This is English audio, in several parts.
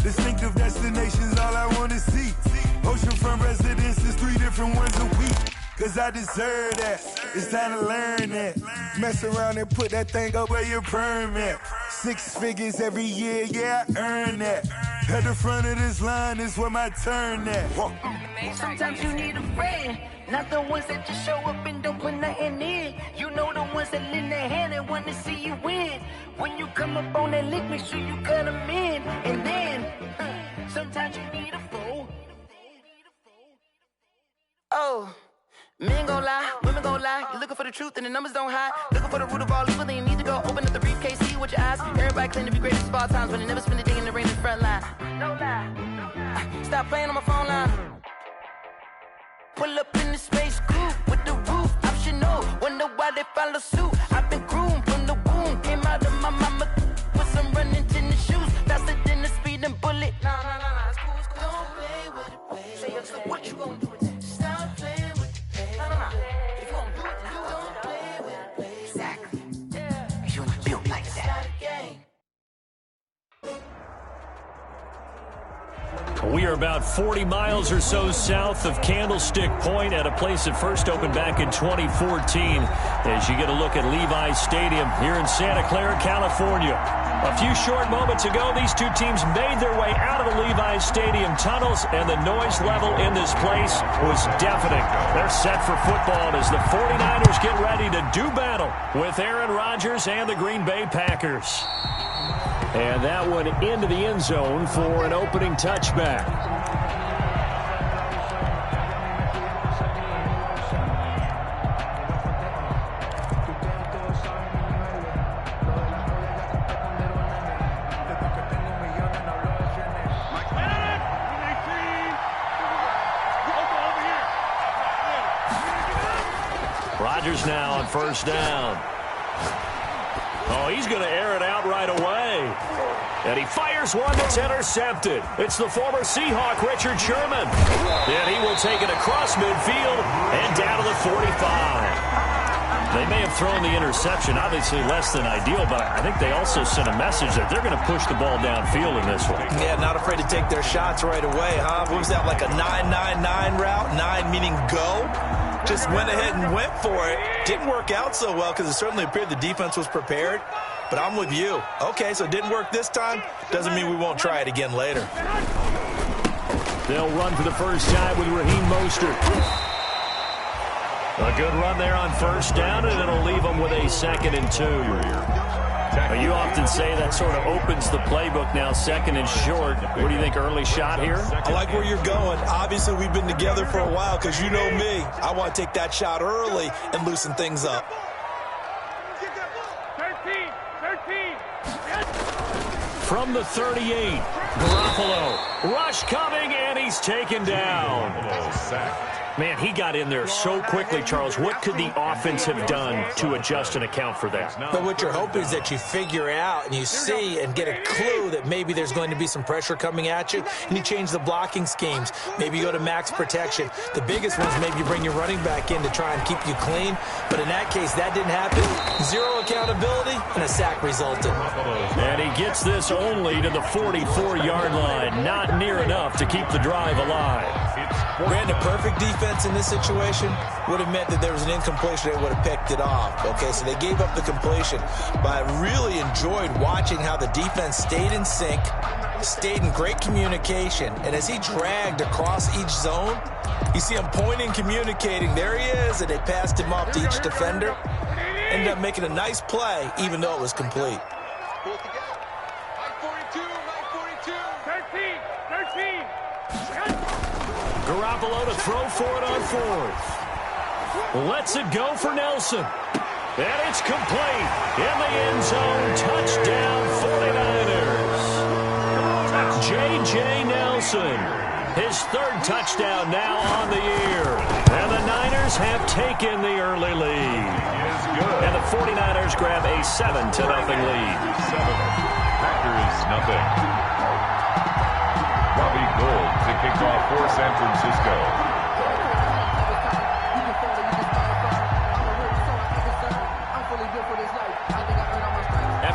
Distinctive destinations, all I want to see. Oceanfront residences, 3 different ones a week. Cause I deserve that. It's time to learn that. Mess around and put that thing up where your permit. 6 figures every year, yeah, I earn that. At the front of this line is where my turn at. Sometimes you need a friend, not the ones that just show up and don't put nothing in. You know the ones that lend their hand and want to see you win. When you come up on that lick, make sure you cut them in. And then, sometimes you need a fool. Oh, men gon' lie, women gon' lie. You're looking for the truth and the numbers don't hide. Looking for the root of all evil, then you need to go open up the briefcase, see with your eyes. Everybody claim to be greatest of all times, but they never spend a day in the rain in the front line. No lie. Stop playing on my phone line. Pull up in the space coupe with the roof optional. Wonder why they follow suit. I've been groomed from the womb. Came out of my mama with some running tennis shoes. Faster than the speeding bullet. Nah, it's cool, it's cool. Don't play with it, baby. Say, yo, so what you gonna do with that? Stop playing with it, baby. Nah. If you gonna do it, now don't play with it, baby. Exactly. Yeah. You ain't built like that. We are about 40 miles or so south of Candlestick Point at a place that first opened back in 2014 as you get a look at Levi's Stadium here in Santa Clara, California. A few short moments ago, these two teams made their way out of the Levi's Stadium tunnels, and the noise level in this place was deafening. They're set for football as the 49ers get ready to do battle with Aaron Rodgers and the Green Bay Packers. And that one into the end zone for an opening touchback. Rodgers now on first down. Oh, he's going to air it out right away. And he fires one that's intercepted. It's the former Seahawk, Richard Sherman. And he will take it across midfield and down to the 45. They may have thrown the interception, obviously less than ideal, but I think they also sent a message that they're going to push the ball downfield in this one. Yeah, not afraid to take their shots right away, huh? What was that, like a 9-9-9 route? 9 meaning go? Just went ahead and went for it. Didn't work out so well because it certainly appeared the defense was prepared. But I'm with you. Okay, so it didn't work this time. Doesn't mean we won't try it again later. They'll run for the first time with Raheem Mostert. A good run there on first down, and it'll leave them with a 2nd and 2. You often say that sort of opens the playbook now, 2nd and short. What do you think, early shot here? I like where you're going. Obviously, we've been together for a while because you know me. I want to take that shot early and loosen things up. From the 38, Garoppolo. Rush coming, and he's taken down. Man, he got in there so quickly, Charles. What could the offense have done to adjust and account for that? But what you're hoping is that you figure out and you see and get a clue that maybe there's going to be some pressure coming at you, and you change the blocking schemes. Maybe you go to max protection. The biggest ones, maybe you bring your running back in to try and keep you clean. But in that case, that didn't happen. 0 accountability, and a sack resulted. And he gets this only to the 44-yard line. Not near enough to keep the drive alive. Brandon, perfect defense in this situation would have meant that there was an incompletion. They would have picked it off. Okay, so they gave up the completion. But I really enjoyed watching how the defense stayed in sync, stayed in great communication. And as he dragged across each zone, you see him pointing, communicating. There he is, and they passed him off to each defender. Ended up making a nice play, even though it was complete. Garoppolo to throw for it on 4th. Lets it go for Nelson. And it's complete. In the end zone, touchdown 49ers. J.J. Nelson, his 3rd touchdown now on the year. And the Niners have taken the early lead. And the 49ers grab a 7-0 lead. 7. Packers nothing. Robbie Gould to kick off for San Francisco.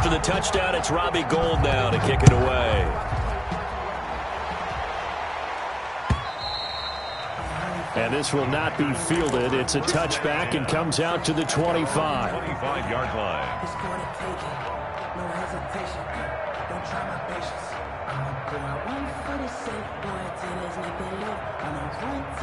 After the touchdown, it's Robbie Gould now to kick it away. And this will not be fielded. It's a touchback and comes out to the 25. 25-yard line. It's going to take it. No hesitation. Don't try my patience. I'm going for the safe boy till there's nothing left. I'm going to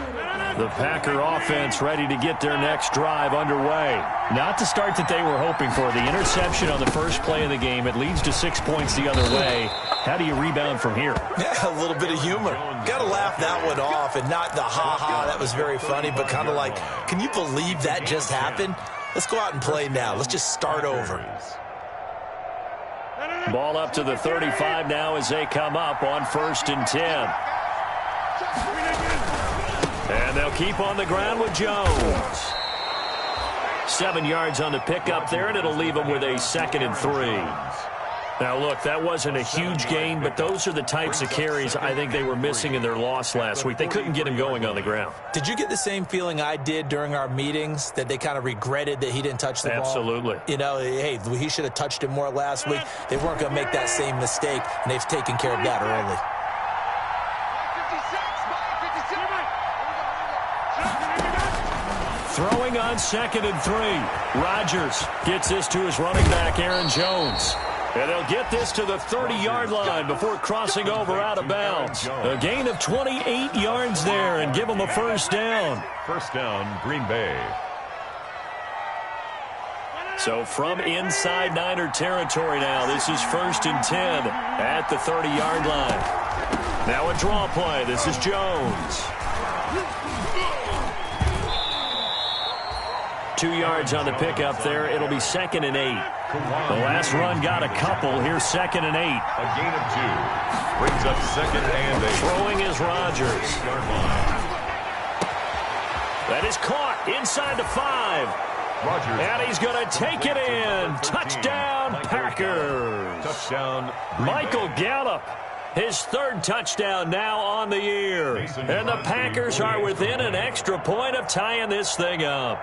the Packer offense ready to get their next drive underway. Not the start that they were hoping for. The interception on the first play of the game. It leads to 6 points the other way. How do you rebound from here? Yeah, a little bit of humor. Got to laugh that one off, and not the ha-ha, that was very funny, but kind of like, can you believe that just happened? Let's go out and play now. Let's just start over. Ball up to the 35 now as they come up on 1st and 10. And they'll keep on the ground with Jones. 7 yards on the pickup there, and it'll leave them with a 2nd and 3. Now, look, that wasn't a huge gain, but those are the types of carries I think they were missing in their loss last week. They couldn't get him going on the ground. Did you get the same feeling I did during our meetings, that they kind of regretted that he didn't touch the ball? Absolutely. You know, hey, he should have touched it more last week. They weren't going to make that same mistake, and they've taken care of that early. Throwing on 2nd and 3. Rodgers gets this to his running back, Aaron Jones. And they'll get this to the 30-yard line before crossing over out of bounds. A gain of 28 yards there and give them a 1st down. 1st down, Green Bay. So from inside Niner territory now, this is 1st and 10 at the 30-yard line. Now a draw play. This is Jones. 2 yards on the pickup there. It'll be 2nd and 8. The last run got a couple. Here's 2nd and 8. A gain of 2. Brings up 2nd and 8. Throwing is Rodgers. That is caught inside the 5. Rodgers. And he's going to take it in. Touchdown, Packers. Touchdown, Michael Gallup. His 3rd touchdown now on the year. And the Packers are within an extra point of tying this thing up.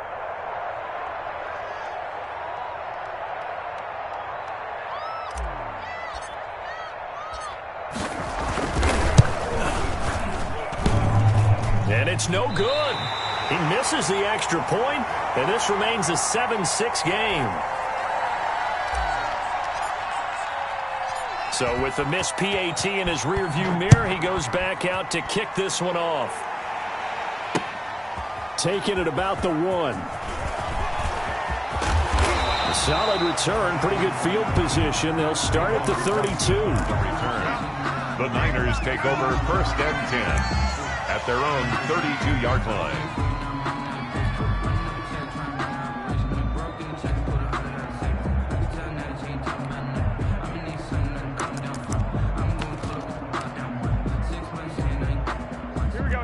And it's no good. He misses the extra point, and this remains a 7-6 game. So with the missed PAT in his rearview mirror, he goes back out to kick this one off. Taking it about the 1. A solid return, pretty good field position. They'll start at the 32. The Niners take over 1st and 10. At their own 32-yard line.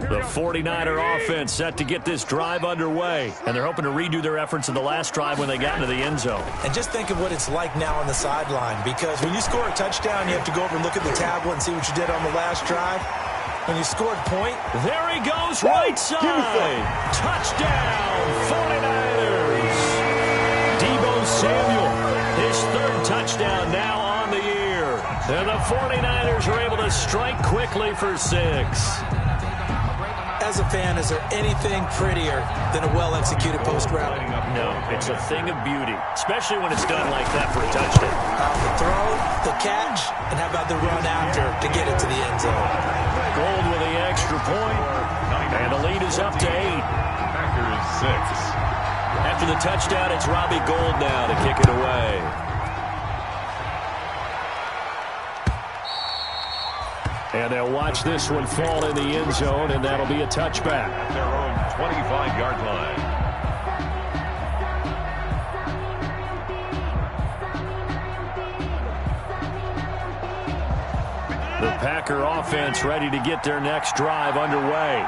The 49er offense set to get this drive underway, and they're hoping to redo their efforts in the last drive when they got into the end zone. And just think of what it's like now on the sideline, because when you score a touchdown, you have to go over and look at the tablet and see what you did on the last drive. When you scored point, there he goes, right side. Touchdown, 49ers. Deebo Samuel, his 3rd touchdown now on the year. And the 49ers are able to strike quickly for 6. As a fan, is there anything prettier than a well-executed post route? No, it's a thing of beauty, especially when it's done like that for a touchdown. The throw, the catch, and how about the run after to get it to the end zone? Gould with the extra point, and the lead is up to 8. Packers 6. After the touchdown, it's Robbie Gould now to kick it away. And they'll watch this one fall in the end zone, and that'll be a touchback. At their own 25-yard line. The Packer offense ready to get their next drive underway.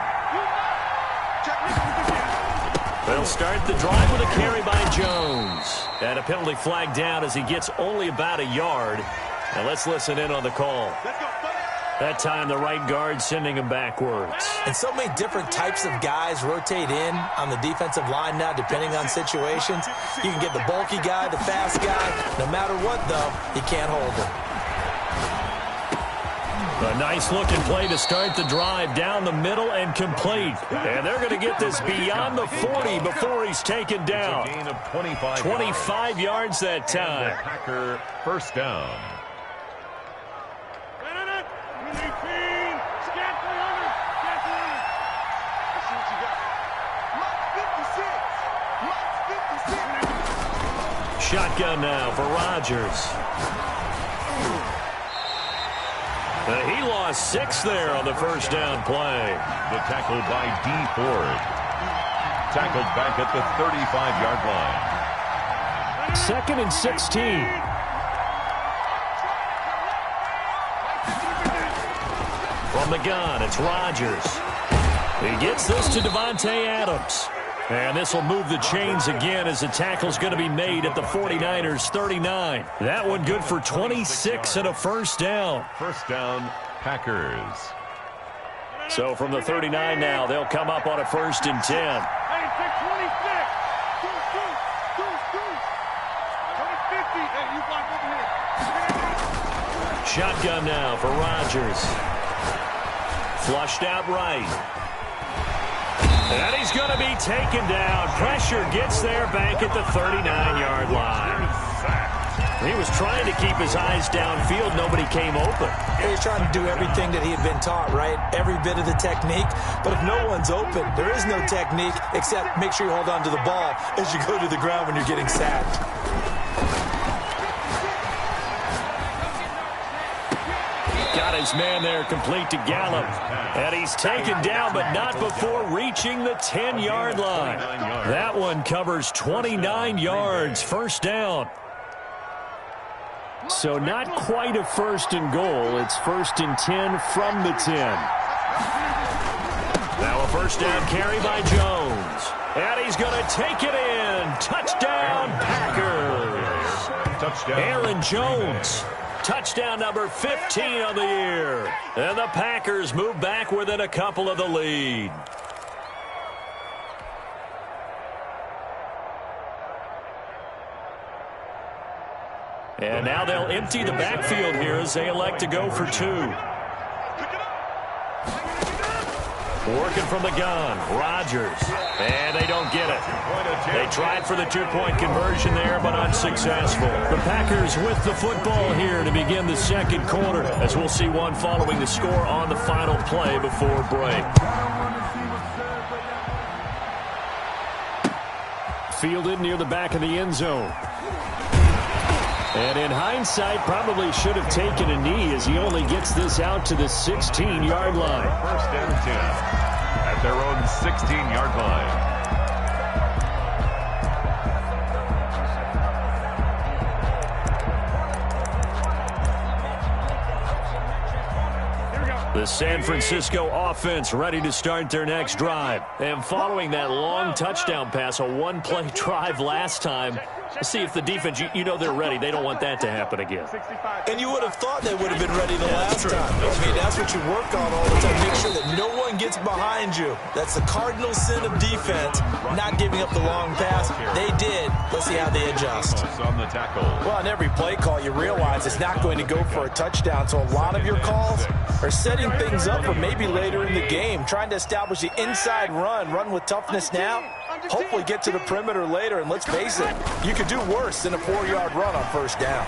They'll start the drive with a carry by Jones. And a penalty flag down as he gets only about a yard. Now let's listen in on the call. That time the right guard sending him backwards. And so many different types of guys rotate in on the defensive line now, depending on situations. You can get the bulky guy, the fast guy. No matter what, though, he can't hold him. A nice-looking play to start the drive down the middle and complete. And they're going to get this beyond the 40 before he's taken down. It's a gain of 25 yards that time. And the Packer first down. Shotgun now for Rodgers. He lost 6 there on the first down play. The tackle by D. Ford. Tackled back at the 35-yard line. 2nd and 16. From the gun, it's Rodgers. He gets this to Devontae Adams. And this will move the chains again as the tackle's going to be made at the 49ers' 39. That one good for 26 and a first down. First down, Packers. So from the 39 now, they'll come up on a 1st and 10. Shotgun now for Rodgers. Flushed out right. And he's going to be taken down. Pressure gets there back at the 39-yard line. He was trying to keep his eyes downfield. Nobody came open. He's trying to do everything that he had been taught, right? Every bit of the technique. But if no one's open, there is no technique except make sure you hold on to the ball as you go to the ground when you're getting sacked. Got his man there complete to Gallup. And he's taken down, but not before reaching the 10-yard line. That one covers 29 yards, first down. So not quite a 1st and goal. It's 1st and 10 from the 10. Now a first down carry by Jones. And he's going to take it in. Touchdown, Packers. Touchdown. Aaron Jones. Touchdown number 15 of the year. And the Packers move back within a couple of the lead. And now they'll empty the backfield here as they elect to go for 2. Working from the gun, Rodgers. And they don't get it. They tried for the 2-point conversion there, but unsuccessful. The Packers with the football here to begin the 2nd quarter, as we'll see one following the score on the final play before break. Fielded near the back of the end zone. And in hindsight, probably should have taken a knee as he only gets this out to the 16-yard line. 1st and 10 at their own 16-yard line. The San Francisco offense ready to start their next drive. And following that long touchdown pass, a one-play drive last time, see if the defense, you know they're ready. They don't want that to happen again. And you would have thought they would have been ready the last time. I mean, that's what you work on all the time. Make sure that no one gets behind you. That's the cardinal sin of defense, not giving up the long pass. They did. Let's see how they adjust. On the tackle. Well, on every play call, you realize it's not going to go for a touchdown. So a lot of your calls are setting things up for maybe later in the game, trying to establish the inside run with toughness now, hopefully get to the perimeter later. And let's face it, you could do worse than a 4-yard run on first down.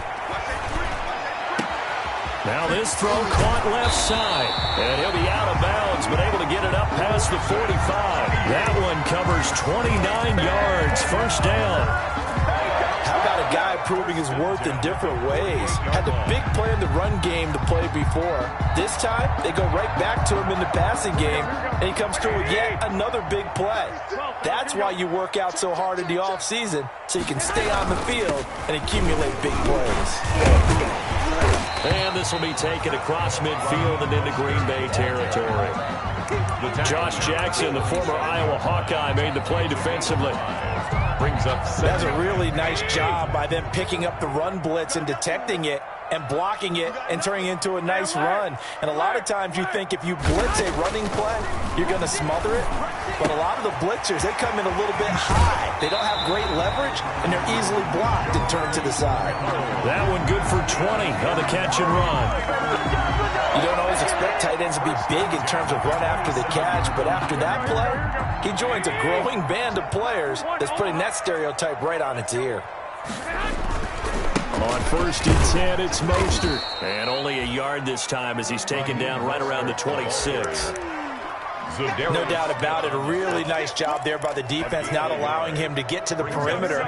Now this throw caught left side, and he'll be out of bounds, but able to get it up past the 45. That one covers 29 yards, first down. How about a guy proving his worth in different ways? Had the big play in the run game to play before. This time, they go right back to him in the passing game, and he comes through with yet another big play. That's why you work out so hard in the offseason, so you can stay on the field and accumulate big plays. And this will be taken across midfield and into Green Bay territory. Josh Jackson, the former Iowa Hawkeye, made the play defensively. Brings up 7. That's a really nice job by them picking up the run blitz and detecting it. and blocking it and turning it into a nice run. And a lot of times you think if you blitz a running play, you're going to smother it. But a lot of the blitzers, they come in a little bit high. They don't have great leverage, and they're easily blocked and turned to the side. That one good for 20 on the catch and run. You don't always expect tight ends to be big in terms of run after the catch, but after that play, he joins a growing band of players that's putting that stereotype right on its ear. On 1st and 10, it's Mostert. And only a yard this time as he's taken down right around the 26. No doubt about it. A really nice job there by the defense, not allowing him to get to the perimeter.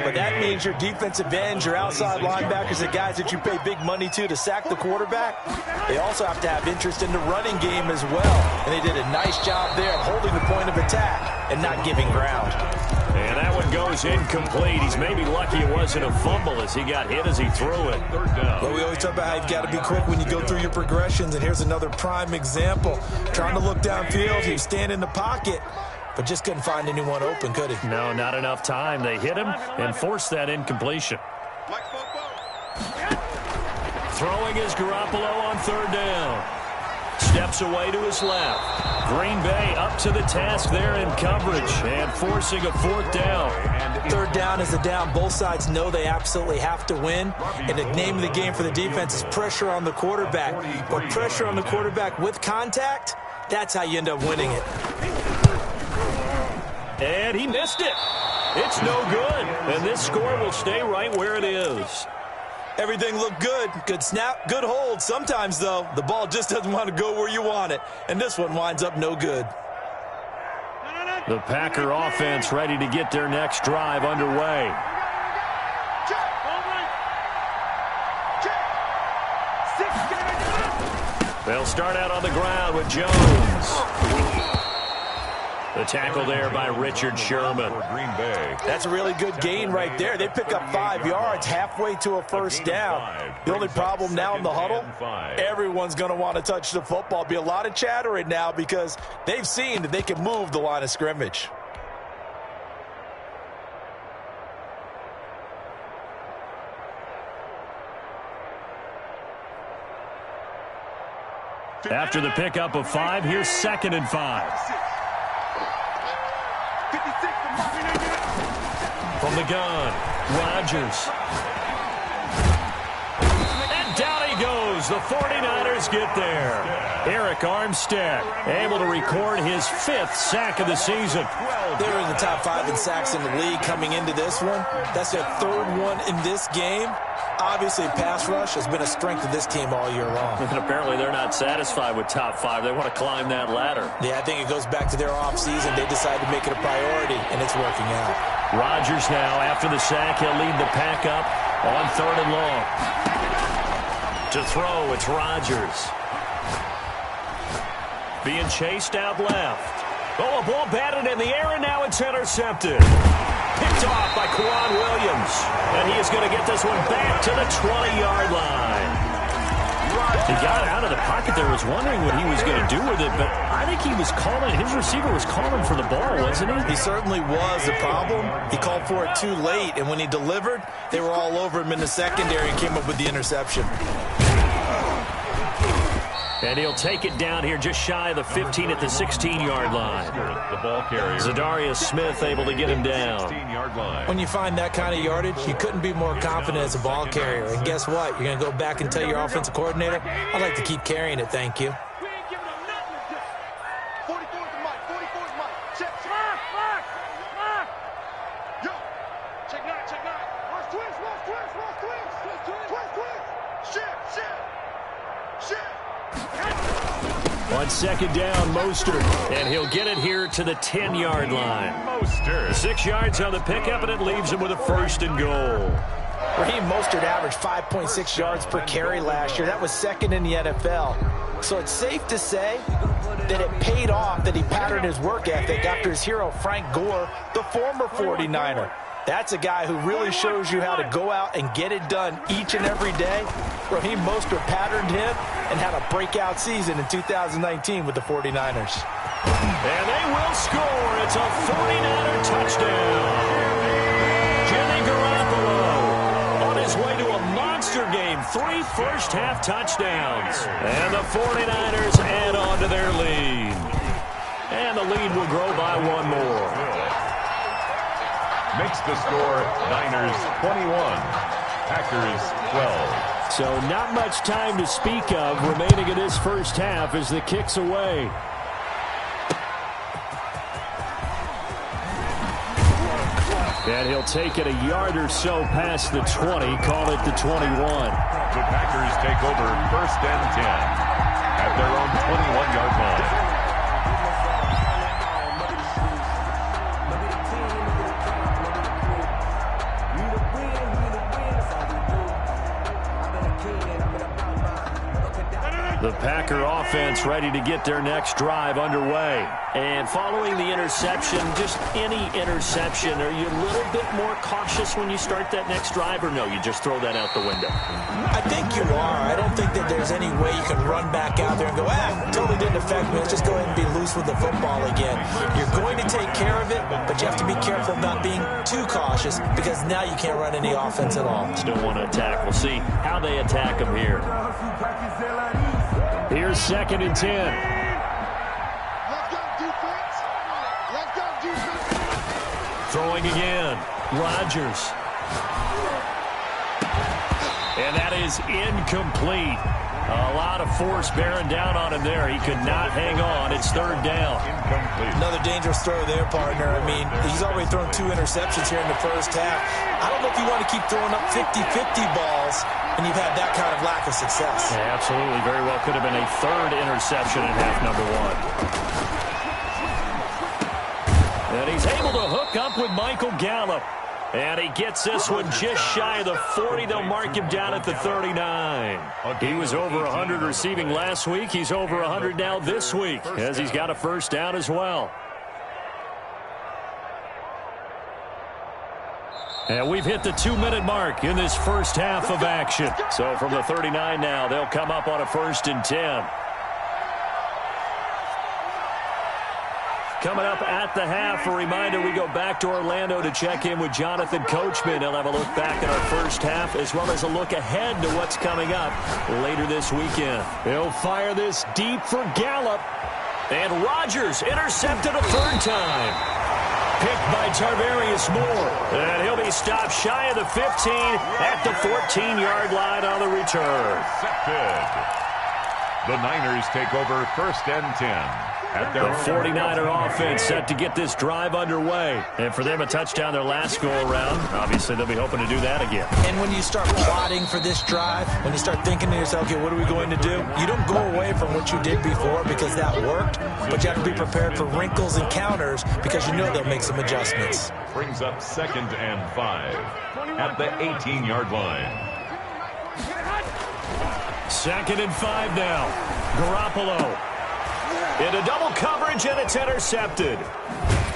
But that means your defensive ends, your outside linebackers, the guys that you pay big money to sack the quarterback, they also have to have interest in the running game as well. And they did a nice job there of holding the point of attack and not giving ground. And that one goes incomplete. He's maybe lucky it wasn't a fumble as he got hit as he threw it. Well, we always talk about how you've got to be quick when you go through your progressions, and here's another prime example. Trying to look downfield, he was standing in the pocket, but just couldn't find anyone open, could he? No, not enough time. They hit him and forced that incompletion. Throwing is Garoppolo on 3rd down. Steps away to his left. Green Bay up to the task there in coverage and forcing a 4th down. 3rd down is a down. Both sides know they absolutely have to win. And the name of the game for the defense is pressure on the quarterback. But pressure on the quarterback with contact, that's how you end up winning it. And he missed it. It's no good. And this score will stay right where it is. Everything looked good. Good snap, good hold. Sometimes, though, the ball just doesn't want to go where you want it. And this one winds up no good. The Packer offense ready to get their next drive underway. They'll start out on the ground with Jones. The tackle there by Richard Sherman. That's a really good gain right there. They pick up 5 yards halfway to a 1st down. The only problem now in the huddle, everyone's going to want to touch the football. Be a lot of chattering now because they've seen that they can move the line of scrimmage. After the pickup of 5, here's 2nd and 5. From the gun, Rodgers. And down he goes. The 49ers get there. Eric Armstead able to record his 5th sack of the season. They were in the top 5 in sacks in the league coming into this one. That's their 3rd one in this game. Obviously, pass rush has been a strength of this team all year long. And apparently they're not satisfied with top 5. They want to climb that ladder. Yeah, I think it goes back to their offseason. They decided to make it a priority, and it's working out. Rodgers now, after the sack, he'll lead the pack up on 3rd and long. To throw, it's Rodgers. Being chased out left. Oh, a ball batted in the air, and now it's intercepted. Picked off by Quan Williams. And he is going to get this one back to the 20-yard line. He got out of the pocket there, was wondering what he was going to do with it, but I think he was calling, his receiver was calling for the ball, wasn't he? He certainly was. The problem, he called for it too late, and when he delivered, they were all over him in the secondary and came up with the interception. And he'll take it down here just shy of the 15 at the 16-yard line. The ball carrier. Zadarius Smith able to get him down. 16-yard line. When you find that kind of yardage, you couldn't be more confident as a ball carrier. And guess what? You're going to go back and tell your offensive coordinator, I'd like to keep carrying it, thank you. On 2nd down, Mostert, and he'll get it here to the 10-yard line. Mostert. 6 yards on the pickup, and it leaves him with a 1st and goal. Raheem Mostert averaged 5.6 yards per carry last year. That was 2nd in the NFL. So it's safe to say that it paid off that he patterned his work ethic after his hero, Frank Gore, the former 49er. That's a guy who really shows you how to go out and get it done each and every day. Raheem Mostert patterned him and had a breakout season in 2019 with the 49ers. And they will score. It's a 49er touchdown. Jimmy Garoppolo on his way to a monster game 3 first-half touchdowns. And the 49ers add on to their lead. And the lead will grow by 1 more. Makes the score Niners 21, Packers 12. So not much time to speak of remaining in this first half as the kick's away. And he'll take it a yard or so past the 20, call it the 21. The Packers take over 1st and 10 at their own 21-yard line. The Packer offense ready to get their next drive underway. And following the interception, just any interception, are you a little bit more cautious when you start that next drive, or no, you just throw that out the window? I think you are. I don't think that there's any way you can run back out there and go, totally didn't affect me. Let's just go ahead and be loose with the football again. You're going to take care of it, but you have to be careful about being too cautious because now you can't run any offense at all. Still want to attack. We'll see how they attack them here. Here's 2nd and 10. Throwing again. Rodgers. And that is incomplete. A lot of force bearing down on him there. He could not hang on. It's 3rd down. Incomplete. Another dangerous throw there, partner. I mean, he's already thrown 2 interceptions here in the first half. I don't know if you want to keep throwing up 50-50 balls when you've had that kind of lack of success. Yeah, absolutely. Very well could have been a 3rd interception in half number 1. And he's able to hook up with Michael Gallup. And he gets this one just shy of the 40. They'll mark him down at the 39. He was over 100 receiving last week. He's over 100 now this week as he's got a first down as well. And we've hit the 2-minute mark in this first half of action. So from the 39 now, they'll come up on a 1st and 10. Coming up at the half, a reminder, we go back to Orlando to check in with Jonathan Coachman. He'll have a look back at our first half as well as a look ahead to what's coming up later this weekend. He'll fire this deep for Gallup. And Rodgers intercepted a 3rd time. Picked by Tarvarius Moore. And he'll be stopped shy of the 15 at the 14-yard line on the return. Accepted. The Niners take over 1st and 10. The 49er offense set to get this drive underway. And for them, a touchdown their last go-around. Obviously, they'll be hoping to do that again. And when you start plotting for this drive, when you start thinking to yourself, okay, what are we going to do? You don't go away from what you did before because that worked, but you have to be prepared for wrinkles and counters because you know they'll make some adjustments. Brings up 2nd and 5 at the 18-yard line. 2nd and 5 now. Garoppolo. Into double coverage, and it's intercepted.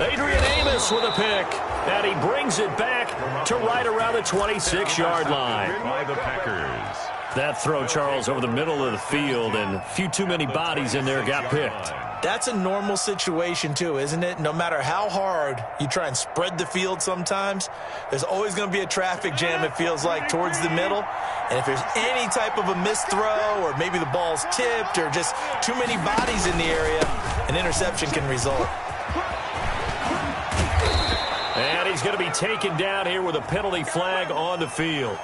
Adrian Amos with a pick, and he brings it back to right around the 26-yard line. By the Packers. That throw, Charles, over the middle of the field, and a few too many bodies in there got picked. That's a normal situation, too, isn't it? No matter how hard you try and spread the field sometimes, there's always going to be a traffic jam, it feels like, towards the middle. And if there's any type of a missed throw or maybe the ball's tipped or just too many bodies in the area, an interception can result. And he's going to be taken down here with a penalty flag on the field.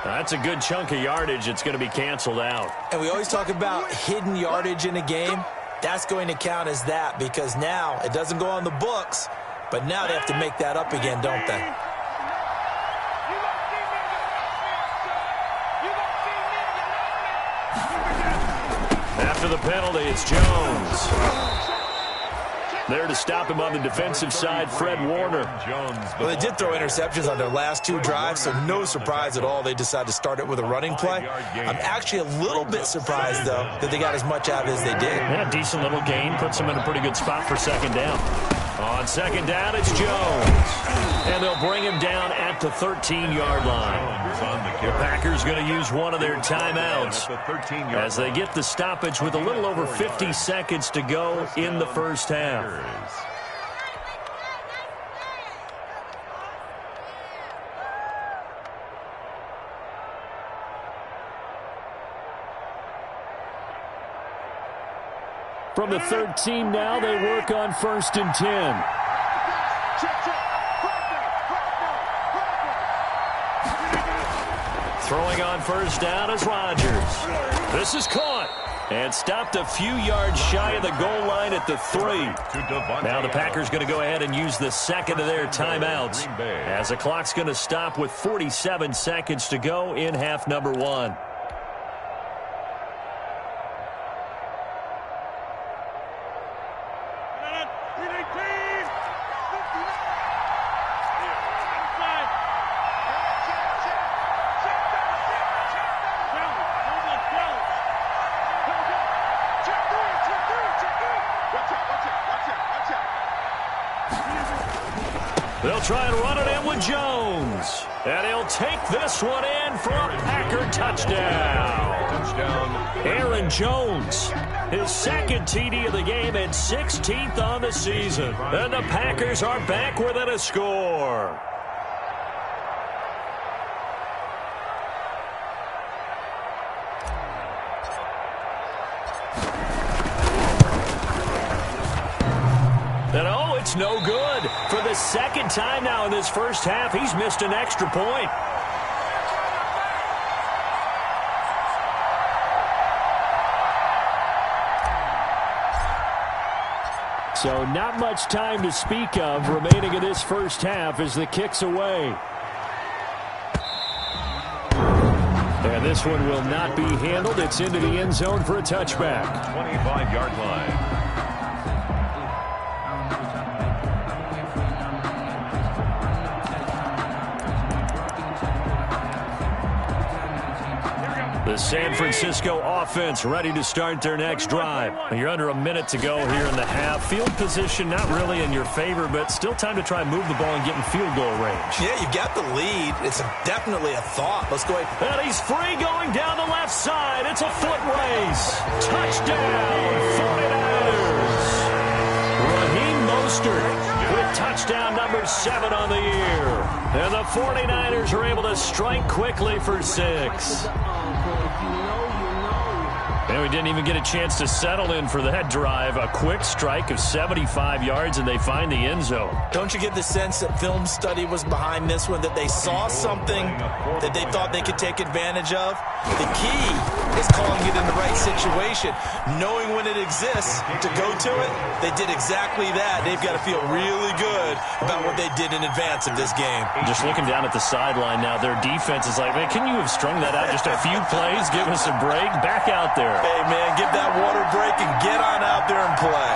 That's a good chunk of yardage. It's going to be canceled out. And we always talk about hidden yardage in a game. That's going to count as that because now it doesn't go on the books, but now they have to make that up again, don't they? After the penalty, it's Jones. There to stop him on the defensive side, Fred Warner. Well, they did throw interceptions on their last 2 drives, so no surprise at all they decided to start it with a running play. I'm actually a little bit surprised, though, that they got as much out as they did. Yeah, decent little gain. Puts them in a pretty good spot for 2nd down. On 2nd down, it's Jones. And they'll bring him down at the 13-yard line. The Packers going to use one of their timeouts as they get the stoppage with a little over 50 seconds to go in the first half. From the 13 now, they work on 1st and 10. Throwing on 1st down is Rodgers. This is caught and stopped a few yards shy of the goal line at the 3. Now the Packers going to go ahead and use the second of their timeouts as the clock's going to stop with 47 seconds to go in half number 1. They'll try and run it in with Jones. And he'll take this one in for a Packer touchdown. Aaron Jones, his second TD of the game and 16th on the season. And the Packers are back within a score. And oh, it's no good. For the second time now in this first half, he's missed an extra point. So not much time to speak of remaining in this first half as the kick's away. And this one will not be handled. It's into the end zone for a touchback. 25-yard line. The San Francisco offense ready to start their next drive. You're under a minute to go here in the half. Field position not really in your favor, but still time to try and move the ball and get in field goal range. Yeah, you've got the lead. It's definitely a thought. Let's go ahead. And he's free going down the left side. It's a foot race. Touchdown, 49ers. Raheem Mostert with touchdown number 7 on the year. And the 49ers are able to strike quickly for 6. And we didn't even get a chance to settle in for that drive. A quick strike of 75 yards, and they find the end zone. Don't you get the sense that film study was behind this one, that they saw something that they thought they could take advantage of? The key is calling it in the right situation, knowing when it exists to go to it. They did exactly that. They've got to feel really good about what they did in advance of this game. Just looking down at the sideline now, their defense is like, man, can you have strung that out just a few plays? Give us a break. Back out there. Hey, man, give that water break and get on out there and play.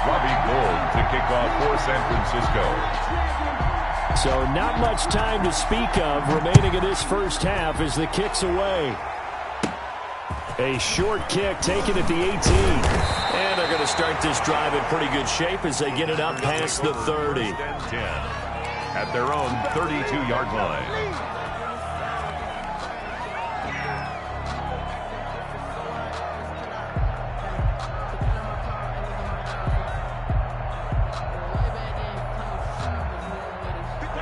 Robbie Gould to kick off for San Francisco. So not much time to speak of remaining in this first half as the kick's away. A short kick taken at the 18. And they're going to start this drive in pretty good shape as they get it up past the 30. 10 at their own 32-yard line.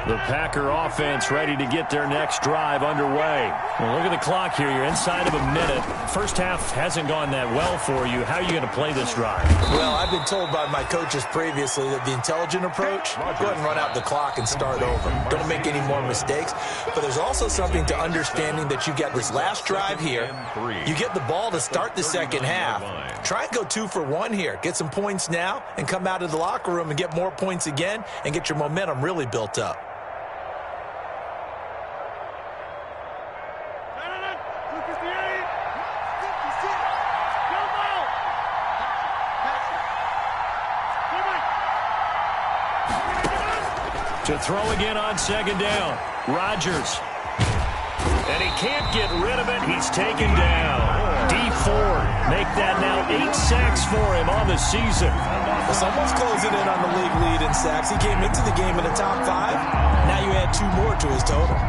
The Packer offense ready to get their next drive underway. Well, look at the clock here. You're inside of a minute. First half hasn't gone that well for you. How are you going to play this drive? Well, I've been told by my coaches previously that the intelligent approach, go ahead and run out the clock and start over. Don't make any more mistakes. But there's also something to understanding that you get this last drive here. You get the ball to start the second half. Try and go 2 for 1 here. Get some points now and come out of the locker room and get more points again and get your momentum really built up. To throw again on second down. Rodgers. And he can't get rid of it. He's taken down. D Ford make that now 8 sacks for him on the season. It's almost closing in on the league lead in sacks. He came into the game in the top 5. Now you add 2 more to his total.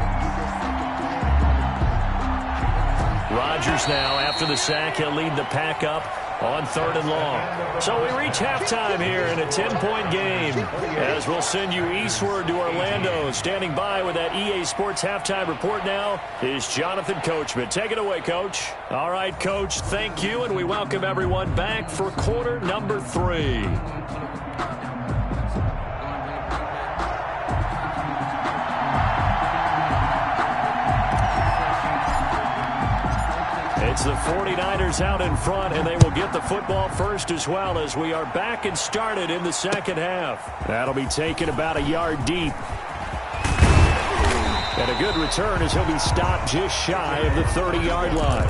Rodgers now, after the sack, he'll lead the pack up on 3rd and long. So we reach halftime here in a 10-point game as we'll send you eastward to Orlando. Standing by with that EA Sports halftime report now is Jonathan Coachman. Take it away, Coach. All right, Coach, thank you, and we welcome everyone back for quarter number 3. It's the 49ers out in front, and they will get the football first as well as we are back and started in the second half. That'll be taken about a yard deep. And a good return as he'll be stopped just shy of the 30-yard line.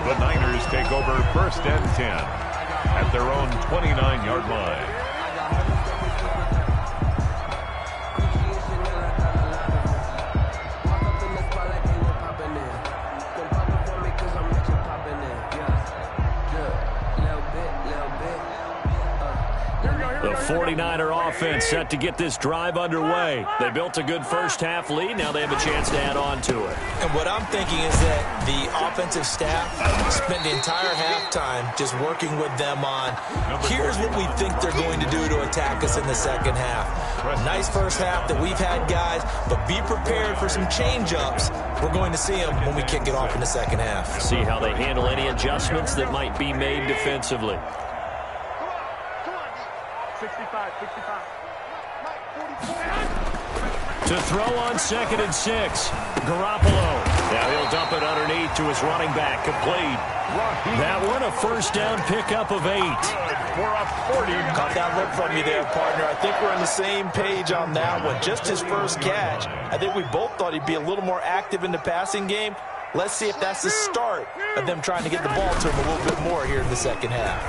The Niners take over 1st and 10 at their own 29-yard line. The 49er offense set to get this drive underway. They built a good first-half lead. Now they have a chance to add on to it. And what I'm thinking is that the offensive staff spent the entire halftime just working with them on, here's what we think they're going to do to attack us in the second half. Nice first half that we've had, guys, but be prepared for some change-ups. We're going to see them when we kick it off in the second half. See how they handle any adjustments that might be made defensively. 65. To throw on 2nd and 6. Garoppolo. Now he'll dump it underneath to his running back. Complete. That one a first down pickup of 8. For a 40. Caught that look from you there, partner. I think we're on the same page on that one. Just his first catch. I think we both thought he'd be a little more active in the passing game. Let's see if that's the start of them trying to get the ball to him a little bit more here in the second half.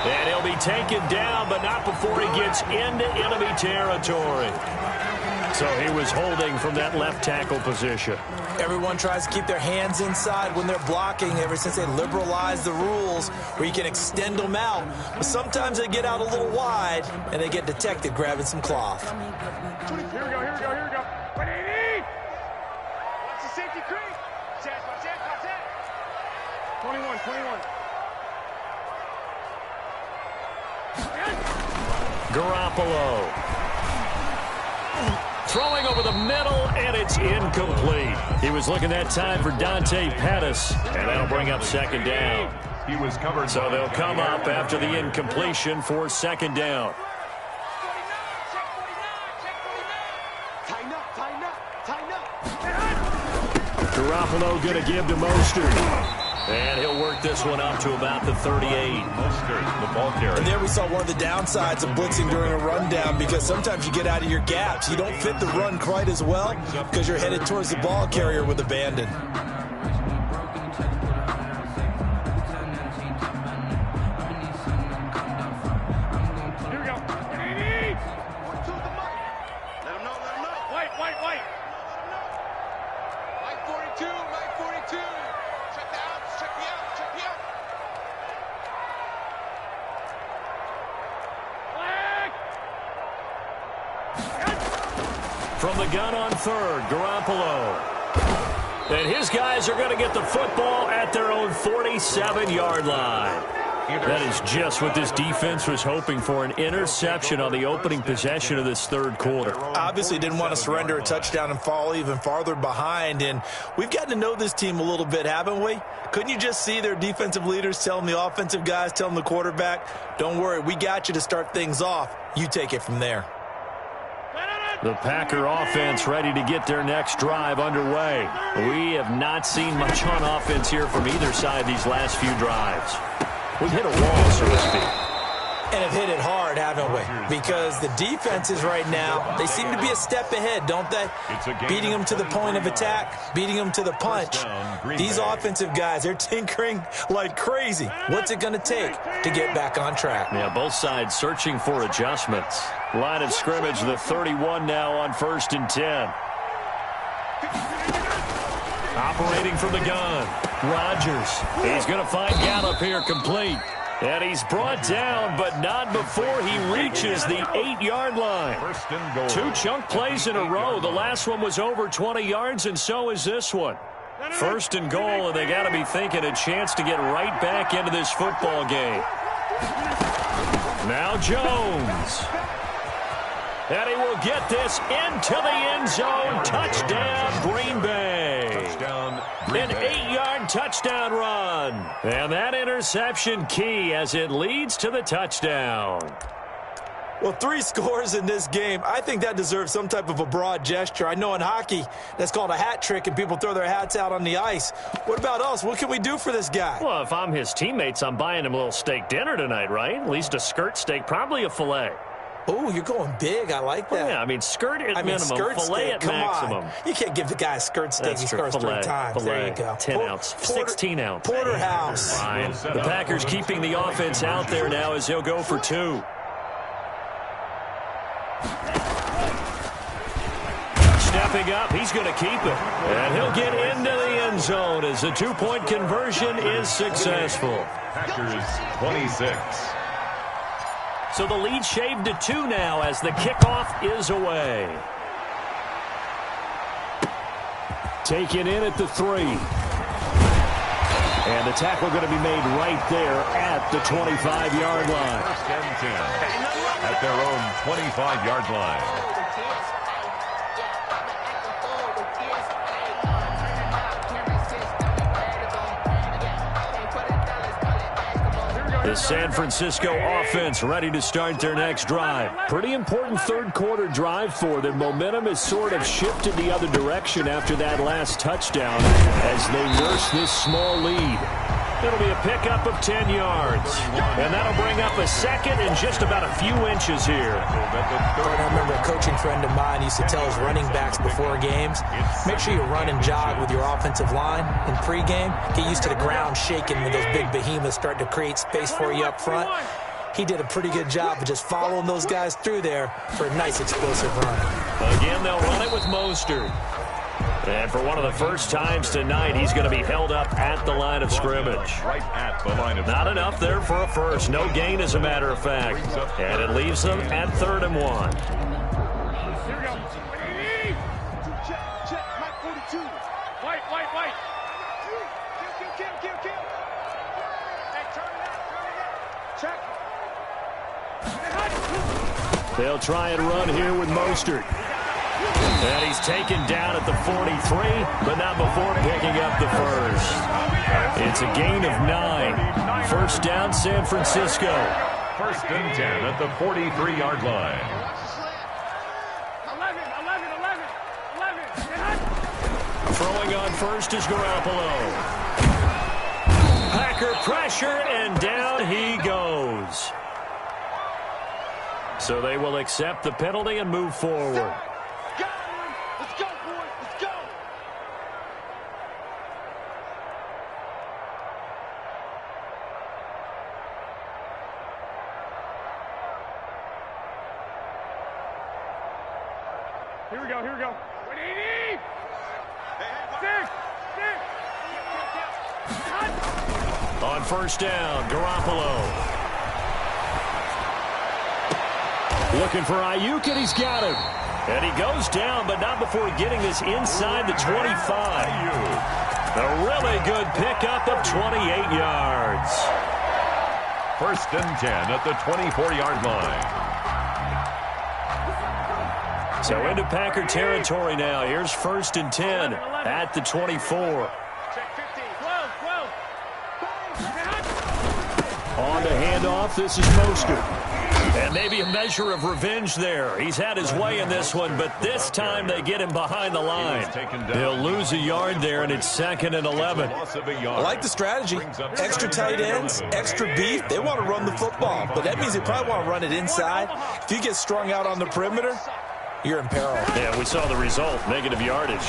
And he'll be taken down, but not before he gets into enemy territory. So he was holding from that left tackle position. Everyone tries to keep their hands inside when they're blocking ever since they liberalized the rules where you can extend them out. But sometimes they get out a little wide, and they get detected grabbing some cloth. Here we go. 180. Watch the safety creep. Watch that. 21. Garoppolo. Throwing over the middle, and it's incomplete. He was looking that time for Dante Pettis, and that'll bring up 2nd down. He was covered. So they'll come up after the incompletion for 2nd down. Tighten up. Garoppolo going to give to Mostert. And he'll work this one up to about the 38. Mostert, the ball carrier. And there we saw one of the downsides of blitzing during a rundown, because sometimes you get out of your gaps. You don't fit the run quite as well because you're headed towards the ball carrier with abandon. Here we go. 180. Let him know. White. Mike 42. Check me out. From the gun on 3rd, Garoppolo. And his guys are going to get the football at their own 47-yard line. That is just what this defense was hoping for, an interception on the opening possession of this 3rd quarter. Obviously didn't want to surrender a touchdown and fall even farther behind, and we've gotten to know this team a little bit, haven't we? Couldn't you just see their defensive leaders telling the offensive guys, telling the quarterback, don't worry, we got you to start things off. You take it from there. The Packer offense ready to get their next drive underway. We have not seen much on offense here from either side these last few drives. We've hit a wall, so to speak. And have hit it hard, haven't we? Because the defenses right now, they seem to be a step ahead, don't they? Beating them to the point of attack, beating them to the punch. These offensive guys, they're tinkering like crazy. What's it going to take to get back on track? Yeah, both sides searching for adjustments. Line of scrimmage, the 31 now on 1st and 10. Operating from the gun, Rodgers. He's going to find Gallup here complete. And he's brought down, but not before he reaches the 8-yard line. 1st and goal. 2 chunk plays in a row. The last one was over 20 yards, and so is this one. First and goal, and they got to be thinking a chance to get right back into this football game. Now Jones. And he will get this into the end zone. Touchdown, Green Bay. Touchdown, An 8-yard touchdown run. And that interception key as it leads to the touchdown. Well, 3 scores in this game. I think that deserves some type of a broad gesture. I know in hockey, that's called a hat trick, and people throw their hats out on the ice. What about us? What can we do for this guy? Well, if I'm his teammates, I'm buying him a little steak dinner tonight, right? At least a skirt steak, probably a filet. Oh, you're going big. I like that. Yeah, I mean, skirt at minimum, skirt filet steak. at Come maximum. on. You can't give the guy a skirt steak. That's He true. scores Filet, 3 times. filet, There you go. 10 ounce, 16 ounce. Porterhouse. Fine. The Packers keeping the offense out there now as he'll go for 2. Stepping up, he's going to keep it. And he'll get into the end zone as the 2-point conversion is successful. Packers 26. So the lead shaved to 2 now as the kickoff is away. Taken in at the 3. And the tackle going to be made right there at the 25-yard line. First and 10 at their own 25-yard line. The San Francisco offense ready to start their next drive. Pretty important third-quarter drive for them. Momentum has sort of shifted the other direction after that last touchdown as they nurse this small lead. It'll be a pickup of 10 yards. And that'll bring up a second and just about a few inches here. I remember a coaching friend of mine used to tell his running backs before games, make sure you run and jog with your offensive line in pregame. Get used to the ground shaking when those big behemoths start to create space for you up front. He did a pretty good job of just following those guys through there for a nice explosive run. Again, they'll run it with Mostert. And for one of the first times tonight, he's going to be held up at the line of scrimmage. Right at the line of Not enough there for a first. No gain, as a matter of fact. And it leaves them at 3rd and 1. Here we go. Check. Mike 42. White. Kill. Hey, turn it out. Check. They'll try and run here with Mostert. And he's taken down at the 43, but not before picking up the first. It's a gain of 9. First down, San Francisco. First and 10 at the 43-yard line. 11. Throwing on first is Garoppolo. Packer pressure, and down he goes. So they will accept the penalty and move forward. Let's go, boys. Let's go. Here we go. 180. Six. On first down, Garoppolo. Looking for Ayuk, and he's got him. And he goes down, but not before getting this inside the 25. A really good pickup of 28 yards. First and 10 at the 24-yard line. So into Packer territory now. Here's first and 10 at the 24. Check 15. 12. On the handoff, this is Mostert. And maybe a measure of revenge there. He's had his way in this one, but this time they get him behind the line. He'll lose a yard there, and it's 2nd and 11. I like the strategy. Extra tight ends, extra beef. They want to run the football, but that means they probably want to run it inside. If you get strung out on the perimeter, you're in peril. Yeah, we saw the result, negative yardage.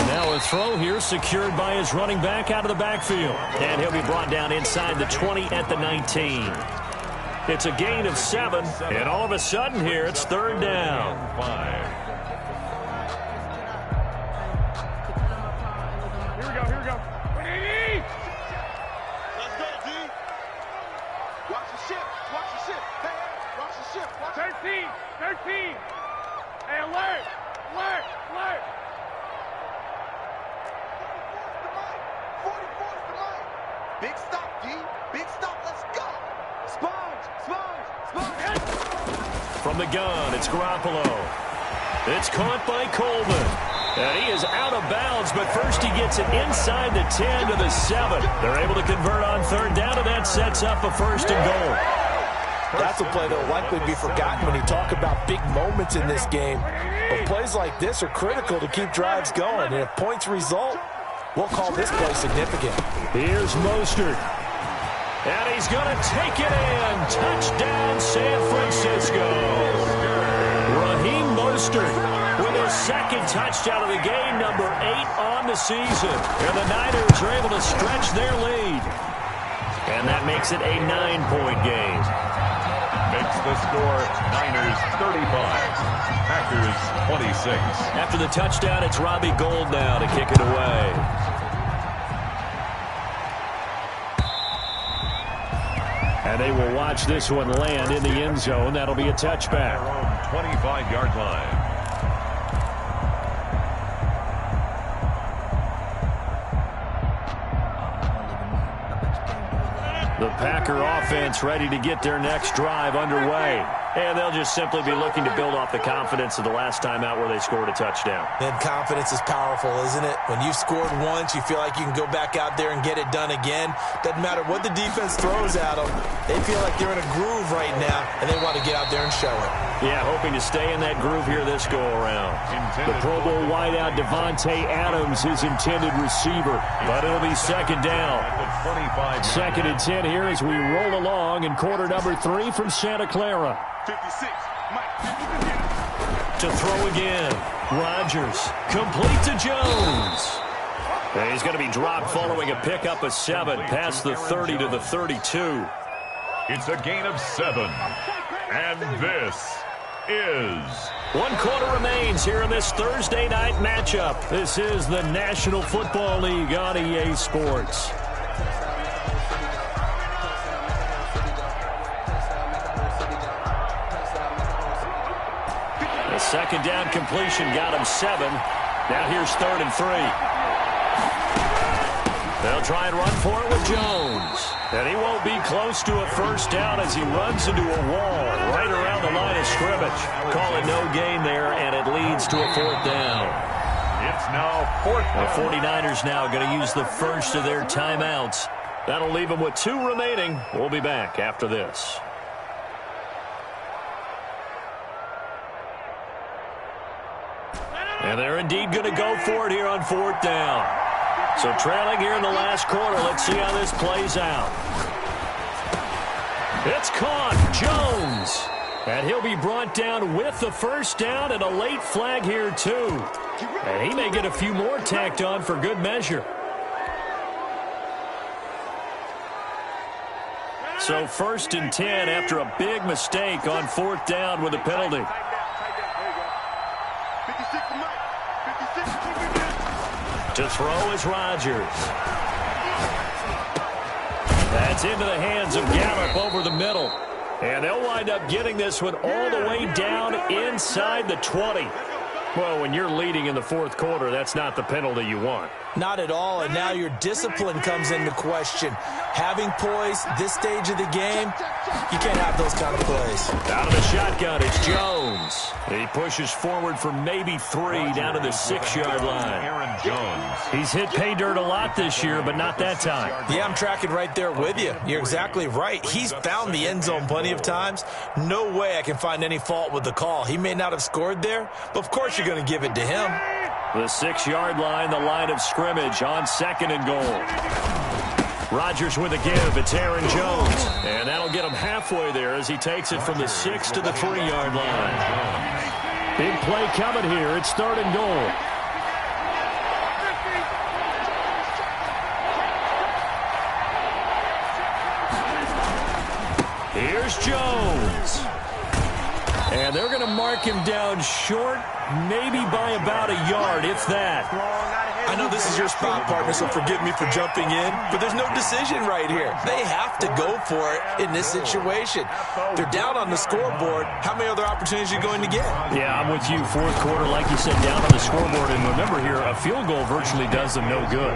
Now a throw here secured by his running back out of the backfield. And he'll be brought down inside the 20 at the 19. It's a gain of 7, and all of a sudden here it's 3rd down. 5. Here we go. 180. Let's go, D. Watch the ship. Hey, watch the ship. 13. Hey, alert. from the gun. It's Garoppolo. It's caught by Coleman. And he is out of bounds, but first he gets it inside the 10 to the 7. They're able to convert on third down, and that sets up a first and goal. That's a play that will likely be forgotten when you talk about big moments in this game. But plays like this are critical to keep drives going. And if points result, we'll call this play significant. Here's Mostert. And he's going to take it in. Touchdown, San Francisco. Raheem Mostert with his second touchdown of the game, number 8 on the season. And the Niners are able to stretch their lead. And that makes it a 9-point game. Makes the score Niners 35, Packers 26. After the touchdown, it's Robbie Gould now to kick it away. And they will watch this one land in the end zone. That'll be a touchback. 25-yard line. The Packer offense ready to get their next drive underway. And they'll just simply be looking to build off the confidence of the last time out where they scored a touchdown. And confidence is powerful, isn't it? When you've scored once, you feel like you can go back out there and get it done again. Doesn't matter what the defense throws at them. They feel like they're in a groove right now, and they want to get out there and show it. Yeah, hoping to stay in that groove here this go-around. The Pro Bowl wideout Devontae Adams, his intended receiver. But it'll be second down. Second and 10 here as we roll along in quarter number 3 from Santa Clara. 56, Mike. To throw again. Rodgers. Complete to Jones. And he's going to be dropped following a pickup of 7 past the 30 to the 32. It's a gain of 7. And this is... 1 quarter remains here in this Thursday night matchup. This is the National Football League on EA Sports. The second down completion got him 7. Now here's 3rd and 3. They'll try and run for it with Jones. And he won't be close to a first down as he runs into a wall right around the line of scrimmage. Call it no gain there, and it leads to a 4th down. It's now 4th down. The 49ers now going to use the first of their timeouts. That'll leave them with 2 remaining. We'll be back after this. And they're indeed going to go for it here on 4th down. So trailing here in the last quarter, let's see how this plays out. It's caught, Jones. And he'll be brought down with the first down and a late flag here too. And he may get a few more tacked on for good measure. So 1st and 10 after a big mistake on 4th down with a penalty. To throw is Rodgers. That's into the hands of Gallup over the middle. And they'll wind up getting this one all the way down inside the 20. Well, when you're leading in the 4th quarter, that's not the penalty you want. Not at all, and now your discipline comes into question. Having poise this stage of the game, you can't have those kind of plays. Out of the shotgun, it's Jones. He pushes forward for maybe 3 down to the 6-yard line. Aaron Jones. He's hit pay dirt a lot this year, but not that time. Yeah, I'm tracking right there with you. You're exactly right. He's found the end zone plenty of times. No way I can find any fault with the call. He may not have scored there, but of course you're going to give it to him. The 6-yard line, the line of scrimmage on 2nd and goal. Rodgers with a give. It's Aaron Jones. And that'll get him halfway there as he takes it from the 6 to the 3-yard line. Big play coming here. It's 3rd and goal. Here's Jones. And they're going to mark him down short, maybe by about a yard, if that. I know this is your spot, partner, so forgive me for jumping in, but there's no decision right here. They have to go for it in this situation. They're down on the scoreboard. How many other opportunities are you going to get? Yeah, I'm with you. 4th quarter, like you said, down on the scoreboard. And remember here, a field goal virtually does them no good.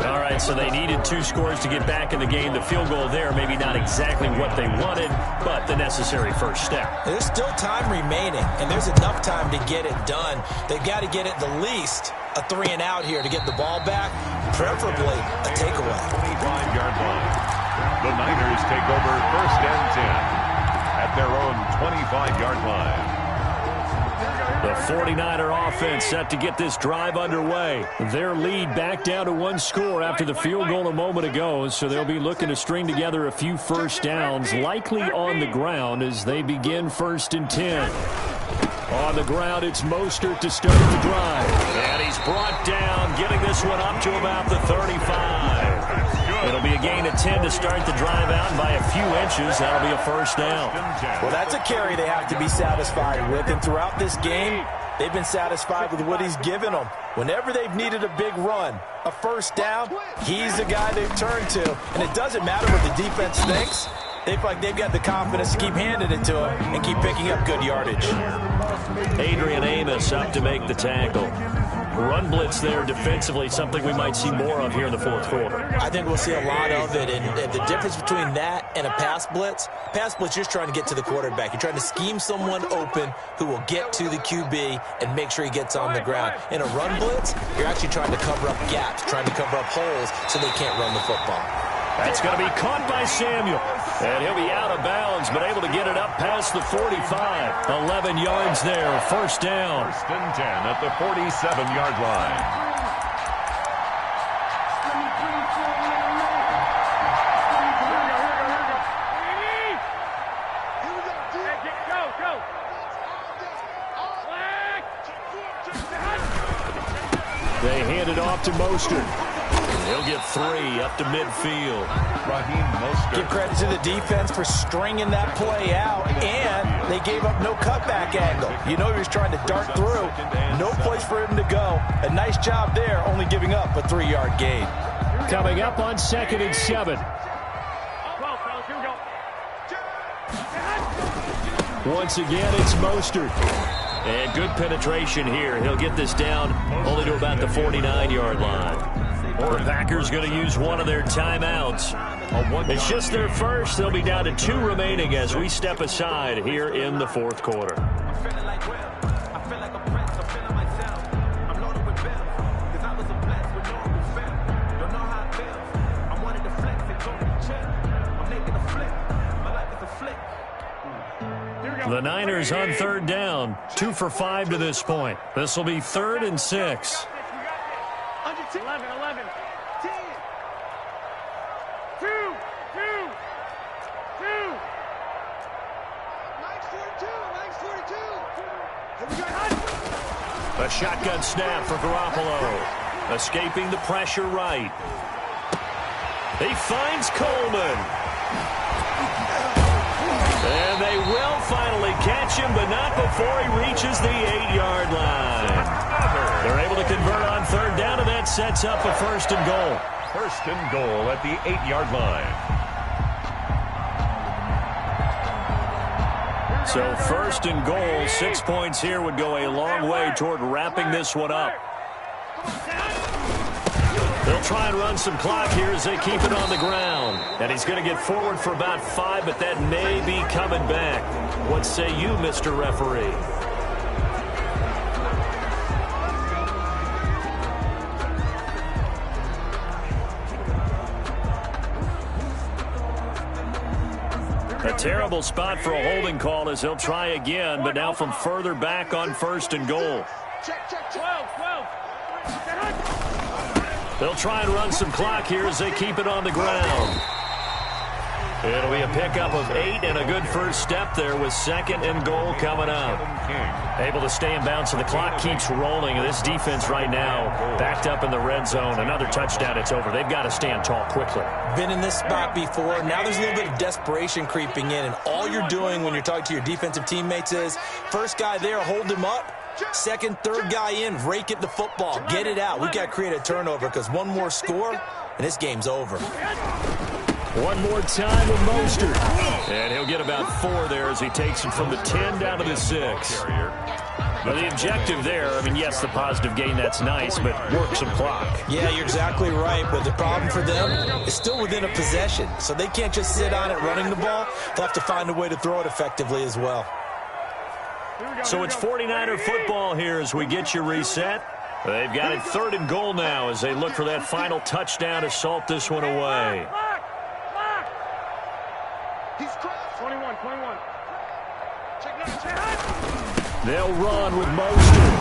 All right, so they needed 2 scores to get back in the game. The field goal there, maybe not exactly what they wanted, but the necessary first step. There's still time remaining, and there's enough time to get it done. They've got to get at the least a 3-and-out here to get the ball back, preferably a takeaway. 25-yard line. The Niners take over 1st and 10 at their own 25-yard line. The 49er offense set to get this drive underway. Their lead back down to 1 score after the field goal a moment ago, so they'll be looking to string together a few first downs, likely on the ground as they begin 1st and 10. On the ground, it's Mostert to start the drive. And he's brought down, getting this one up to about the 35. It'll be a gain of 10 to start the drive out, and by a few inches, that'll be a first down. Well, that's a carry they have to be satisfied with, and throughout this game, they've been satisfied with what he's given them. Whenever they've needed a big run, a first down, he's the guy they've turned to, and it doesn't matter what the defense thinks. They feel like they've got the confidence to keep handing it to him and keep picking up good yardage. Adrian Amos up to make the tackle. Run blitz there defensively, something we might see more of here in the 4th quarter. I think we'll see a lot of it, and the difference between that and a pass blitz, you're just trying to get to the quarterback. You're trying to scheme someone open who will get to the QB and make sure he gets on the ground. In a run blitz, you're actually trying to cover up gaps, trying to cover up holes so they can't run the football. That's going to be caught by Samuel. And he'll be out of bounds, but able to get it up past the 45. 11 yards there, first down. 1st and 10 at the 47-yard line. They hand it off to Mostert. He'll get 3 up to midfield. Give credit to the defense for stringing that play out, and they gave up no cutback angle. You know he was trying to dart through. No place for him to go. A nice job there, only giving up a 3-yard gain. Coming up on 2nd and 7. Once again, it's Mostert. And good penetration here. He'll get this down only to about the 49-yard line. The Packers going to use one of their timeouts. It's just their first. They'll be down to 2 remaining as we step aside here in the 4th quarter. The Niners on 3rd down. 2 for 5 to this point. This will be 3rd and 6. 11, 10, 2, 2, 2. Max 42. Here we go. A shotgun snap for Garoppolo. Escaping the pressure right. He finds Coleman. And they will finally catch him, but not before he reaches the 8-yard line. They're able to convert on 3rd down, and that sets up a 1st and goal. 1st and goal at the 8-yard line. So 1st and goal, 6 points here would go a long way toward wrapping this one up. They'll try and run some clock here as they keep it on the ground. And he's going to get forward for about 5, but that may be coming back. What say you, Mr. Referee? A terrible spot for a holding call as he'll try again, but now from further back on 1st and goal. Check. 12. They'll try and run some clock here as they keep it on the ground. It'll be a pickup of 8 and a good first step there with 2nd and goal coming up. Able to stay in bounds, and the clock keeps rolling. And this defense right now backed up in the red zone. Another touchdown, it's over. They've got to stand tall quickly. Been in this spot before. Now there's a little bit of desperation creeping in, and all you're doing when you're talking to your defensive teammates is first guy there, hold him up. 2nd, 3rd guy in, rake at the football. Get it out. We've got to create a turnover because one more score, and this game's over. One more time with Mostert. And he'll get about 4 there as he takes it from the 10 down to the 6. Well, the objective there, I mean, yes, the positive gain, that's nice, but work some clock. Yeah, you're exactly right, but the problem for them is still within a possession, so they can't just sit on it running the ball. They'll have to find a way to throw it effectively as well. So it's 49er football here as we get you reset. They've got it 3rd and goal now as they look for that final touchdown to salt this one away. He's 21. They'll run with Mostert.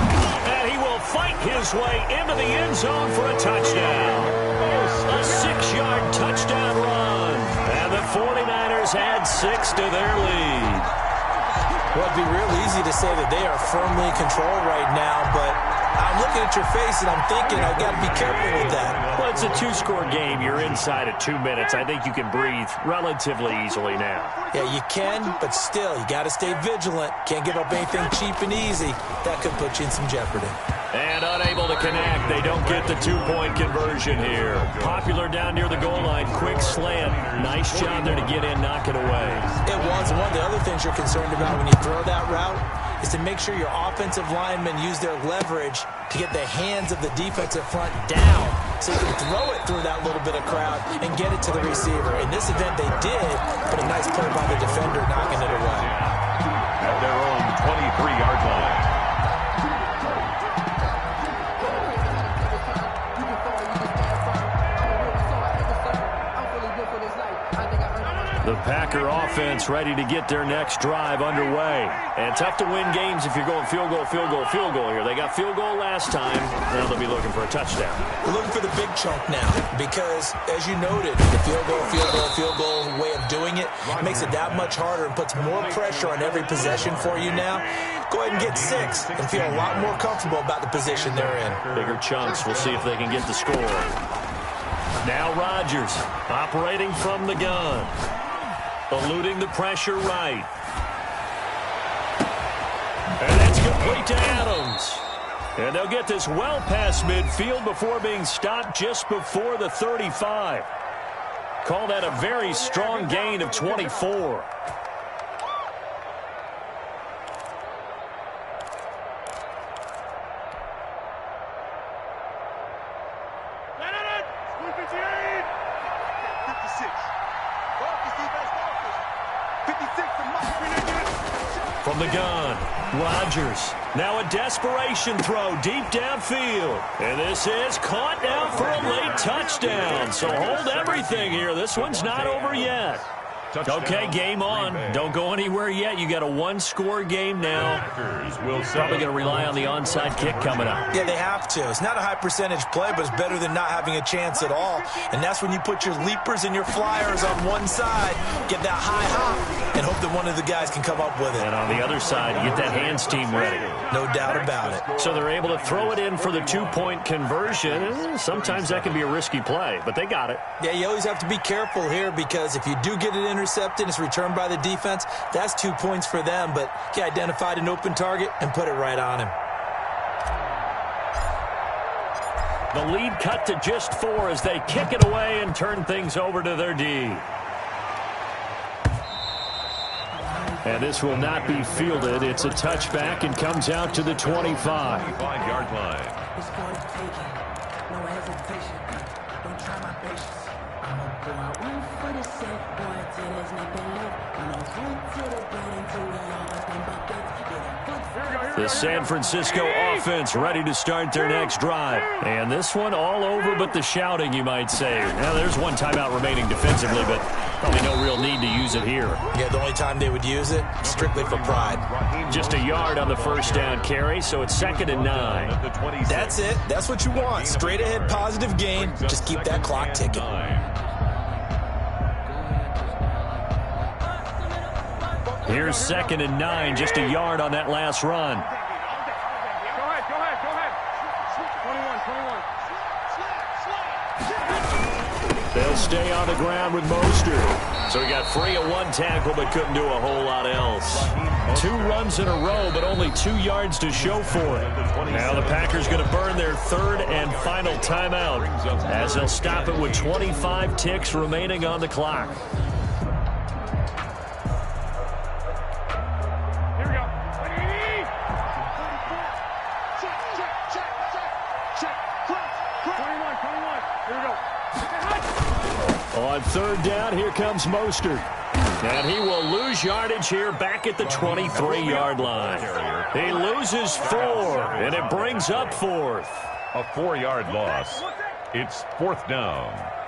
And he will fight his way into the end zone for a touchdown. A 6-yard touchdown run. And the 49ers add 6 to their lead. Well, it'd be real easy to say that they are firmly in control right now, but I'm looking at your face and I'm thinking I've got to be careful with that. Well, it's a 2-score game. You're inside of 2 minutes. I think you can breathe relatively easily now. Yeah, you can, but still, you got to stay vigilant. Can't give up anything cheap and easy. That could put you in some jeopardy. And unable to connect. They don't get the 2-point conversion here. Popular down near the goal line. Quick slant. Nice job there to get in, knock it away. It was. One of the other things you're concerned about when you throw that route is to make sure your offensive linemen use their leverage to get the hands of the defensive front down so you can throw it through that little bit of crowd and get it to the receiver. In this event, they did, but a nice play by the defender knocking it away. At their own 23-yard line. The Packer offense ready to get their next drive underway. And tough to win games if you're going field goal here. They got field goal last time. Now they'll be looking for a touchdown. We're looking for the big chunk now because, as you noted, the field goal way of doing it makes it that much harder and puts more pressure on every possession for you now. Go ahead and get 6 and feel a lot more comfortable about the position they're in. Bigger chunks. We'll see if they can get the score. Now Rodgers operating from the gun. Eluding the pressure right. And that's complete to Adams. And they'll get this well past midfield before being stopped just before the 35. Call that a very strong gain of 24. From the gun, Rodgers. Now a desperation throw deep downfield. And this is caught now for a late touchdown. So hold everything here. This one's not over yet. Okay, game on. Don't go anywhere yet. You got a 1-score game now. Probably going to rely on the onside kick coming up. Yeah, they have to. It's not a high percentage play, but it's better than not having a chance at all. And that's when you put your leapers and your flyers on one side, get that high hop, and hope that one of the guys can come up with it. And on the other side, you get that hands team ready. No doubt about it. So they're able to throw it in for the 2-point conversion. Sometimes that can be a risky play, but they got it. Yeah, you always have to be careful here because if you do get it intercepted, it's returned by the defense, that's 2 points for them, but he identified an open target and put it right on him. The lead cut to just 4 as they kick it away and turn things over to their D. And this will not be fielded. It's a touchback and comes out to the 25. 25-yard line. It's for the taking. No hesitation. Don't try my patience. I'ma go out one for the set, boy, till there's nothing left. I'm going to the building till we all got them buckets. The San Francisco offense ready to start their next drive. And this one all over but the shouting, you might say. Now, there's one timeout remaining defensively, but probably no real need to use it here. Yeah, the only time they would use it, strictly for pride. Just a yard on the first down carry, so it's 2nd and 9. That's it. That's what you want. Straight ahead positive gain. Just keep that clock ticking. Here's 2nd and 9, just a yard on that last run. Go ahead. They'll stay on the ground with Mostert. So he got free of 1 tackle but couldn't do a whole lot else. 2 runs in a row but only 2 yards to show for it. Now the Packers going to burn their 3rd and final timeout as they'll stop it with 25 ticks remaining on the clock. On third down, here comes Mostert. And he will lose yardage here back at the 23-yard line. He loses 4, and it brings up 4th. A 4-yard loss. It's 4th down.